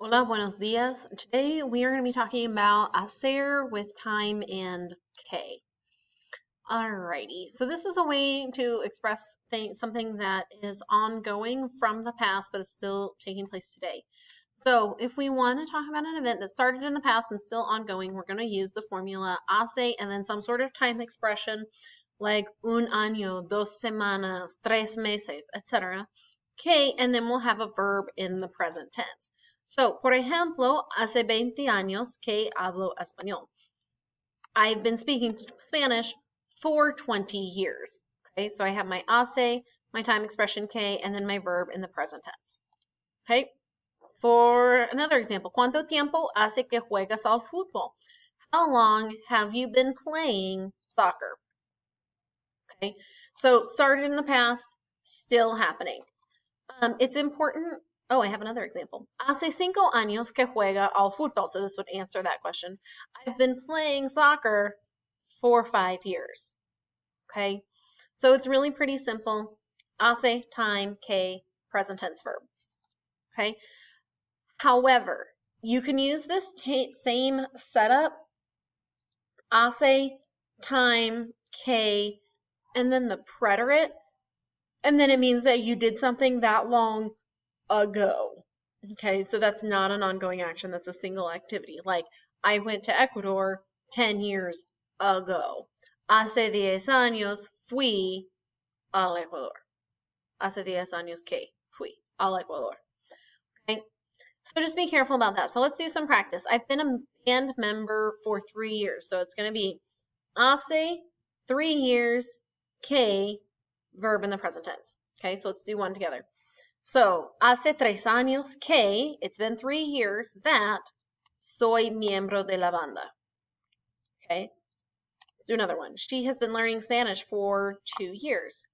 Hola, buenos dias. Today we are going to be talking about hacer with time and que. Alrighty, so this is a way to express something that is ongoing from the past but is still taking place today. So if we want to talk about an event that started in the past and still ongoing, we're going to use the formula hace and then some sort of time expression like un año, dos semanas, tres meses, etc. Que, and then we'll have a verb in the present tense. So, por ejemplo, hace 20 años que hablo español. I've been speaking Spanish for 20 years. Okay, so I have my hace, my time expression que, and then my verb in the present tense. Okay, for another example, ¿cuánto tiempo hace que juegas al fútbol? How long have you been playing soccer? Okay, so started in the past, still happening. It's important. Oh, I have another example. Hace 5 años que juega al fútbol. So this would answer that question. I've been playing soccer for 5 years. Okay, so it's really pretty simple. Hace, time, que, present tense verb. Okay, however, you can use this same setup, hace, time, que, and then the preterite, and then it means that you did something that long ago. Okay, so that's not an ongoing action. That's a single activity. Like, I went to Ecuador 10 years ago. Hace 10 años fui al Ecuador. Hace 10 años que fui al Ecuador. Okay, so just be careful about that. So let's do some practice. I've been a band member for 3 years. So it's going to be hace 3 years que, verb in the present tense. Okay, so let's do one together. So, hace 3 años que, it's been 3 years that soy miembro de la banda. Okay, let's do another one. She has been learning Spanish for 2 years.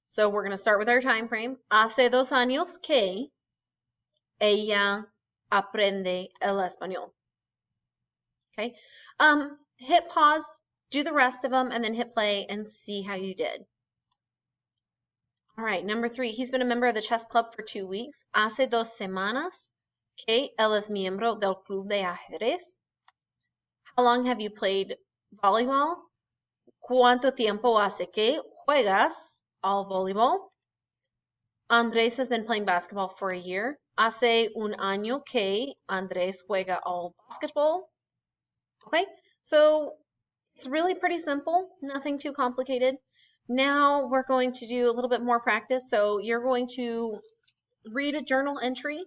So we're going to start with our time frame. Hace 2 años que ella aprende el español. Okay, hit pause, do the rest of them, and then hit play and see how you did. All right, number 3, he's been a member of the chess club for 2 weeks. Hace 2 semanas que él es miembro del club de ajedrez. How long have you played volleyball? ¿Cuánto tiempo hace que juegas al voleibol? Andrés has been playing basketball for a year. Hace un año que Andrés juega al basketball. Okay, so it's really pretty simple, nothing too complicated. Now we're going to do a little bit more practice. So you're going to read a journal entry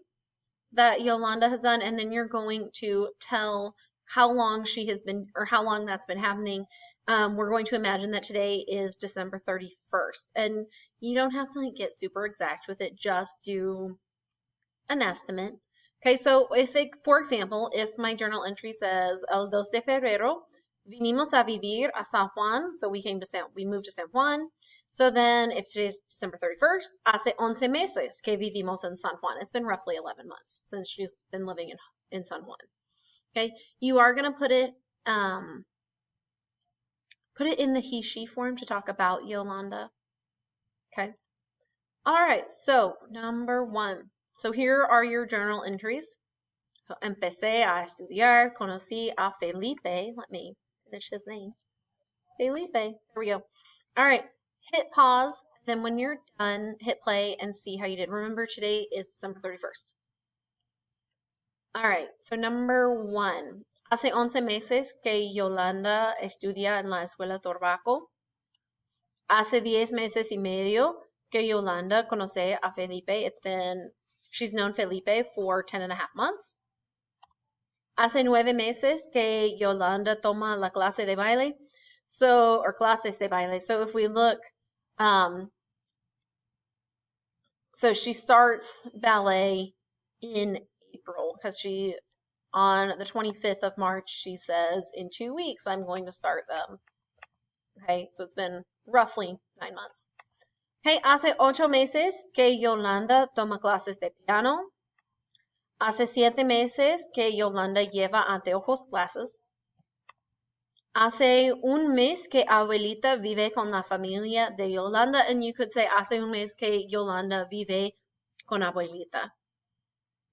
that Yolanda has done, and then you're going to tell how long she has been, or how long that's been happening. We're going to imagine that today is December 31st, and you don't have to get super exact with it, just do an estimate. Okay, so if it, for example, if my journal entry says El 2 de febrero, vinimos a vivir a San Juan, so we moved to San Juan. So then if today's December 31st, hace 11 meses que vivimos en San Juan. It's been roughly 11 months since she's been living in San Juan. Okay, you are going to put it in the he, she form to talk about Yolanda. Okay. All right, so number 1. So here are your journal entries. So, empecé a estudiar, conocí a Felipe. Let me finish his name. Felipe. There we go. All right, hit pause. Then when you're done, hit play and see how you did. Remember, today is December 31st. All right, so number 1. Hace 11 meses que Yolanda estudia en la escuela Torbaco. Hace 10 meses y medio que Yolanda conoce a Felipe. She's known Felipe for 10 and a half months. Hace 9 meses que Yolanda toma la clase de baile. So, or clases de baile. So if we look, so she starts ballet in April because on the 25th of March, she says, in 2 weeks, I'm going to start them. Okay, so it's been roughly 9 months. Okay, hace 8 meses que Yolanda toma clases de piano. Hace 7 meses que Yolanda lleva anteojos clases. Hace un mes que abuelita vive con la familia de Yolanda. And you could say hace un mes que Yolanda vive con abuelita.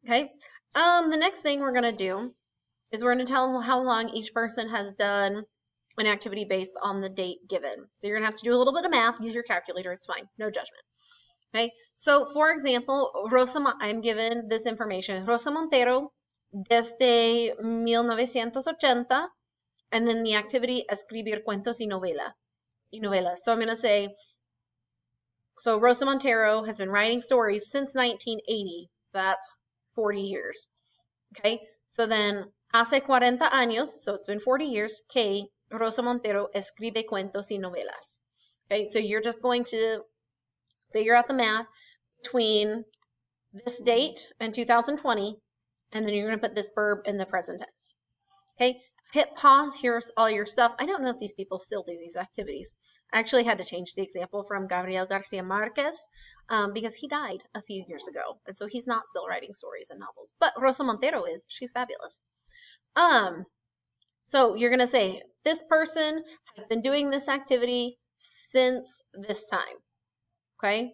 Okay. The next thing we're gonna do is we're gonna tell them how long each person has done an activity based on the date given. So you're gonna have to do a little bit of math, use your calculator, it's fine, no judgment. Okay, so for example, I'm given this information. Rosa Montero, desde 1980, and then the activity, escribir cuentos y novelas. So I'm going to say, so Rosa Montero has been writing stories since 1980. So that's 40 years. Okay, so then hace 40 años, so it's been 40 years, que Rosa Montero escribe cuentos y novelas. Okay, so you're just going to figure out the math between this date and 2020, and then you're going to put this verb in the present tense. Okay, hit pause, here's all your stuff. I don't know if these people still do these activities. I actually had to change the example from Gabriel Garcia Marquez because he died a few years ago, and so he's not still writing stories and novels. But Rosa Montero is. She's fabulous. So you're going to say, this person has been doing this activity since this time. Okay?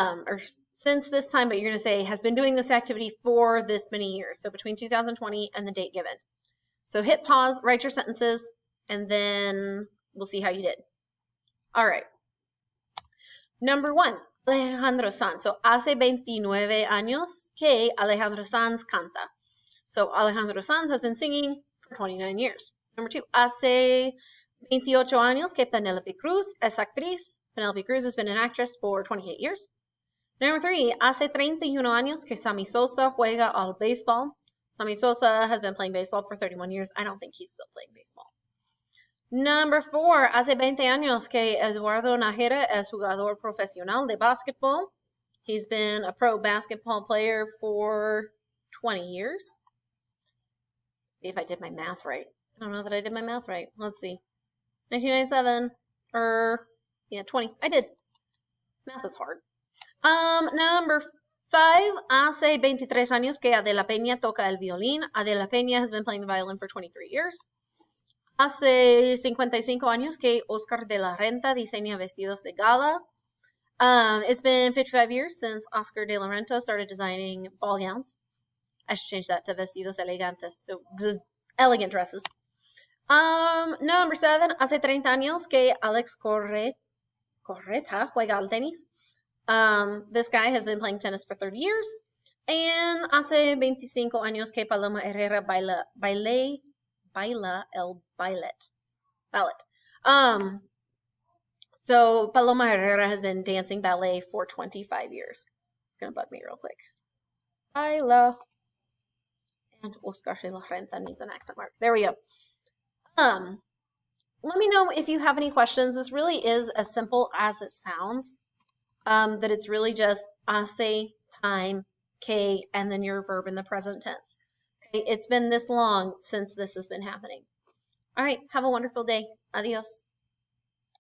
Or since this time, but you're going to say has been doing this activity for this many years. So between 2020 and the date given. So hit pause, write your sentences, and then we'll see how you did. All right. Number 1, Alejandro Sanz. So hace 29 años que Alejandro Sanz canta. So Alejandro Sanz has been singing for 29 years. Number 2, hace 28 años que Penelope Cruz es actriz. Penelope Cruz has been an actress for 28 years. Number 3, hace 31 años que Sammy Sosa juega al béisbol. Sammy Sosa has been playing baseball for 31 years. I don't think he's still playing baseball. Number 4, hace 20 años que Eduardo Nájera es jugador profesional de basketball. He's been a pro basketball player for 20 years. See if I did my math right. I don't know that I did my math right. Let's see. 1997 or 20. I did. Math is hard. Number 5, hace 23 años que Adela Peña toca el violín. Adela Peña has been playing the violin for 23 years. Hace 55 años que Oscar de la Renta diseña vestidos de gala. It's been 55 years since Oscar de la Renta started designing ball gowns. I should change that to vestidos elegantes, so elegant dresses. Number 7, hace 30 años que Alex Correta juega al tenis. This guy has been playing tennis for 30 years. And hace 25 años que Paloma Herrera baila el ballet. So Paloma Herrera has been dancing ballet for 25 years. It's gonna bug me real quick. Baila. And Oscar de la Renta needs an accent mark. There we go. Let me know if you have any questions. This really is as simple as it sounds. That it's really just hace, time, que, and then your verb in the present tense. Okay, it's been this long since this has been happening. All right, have a wonderful day. Adios.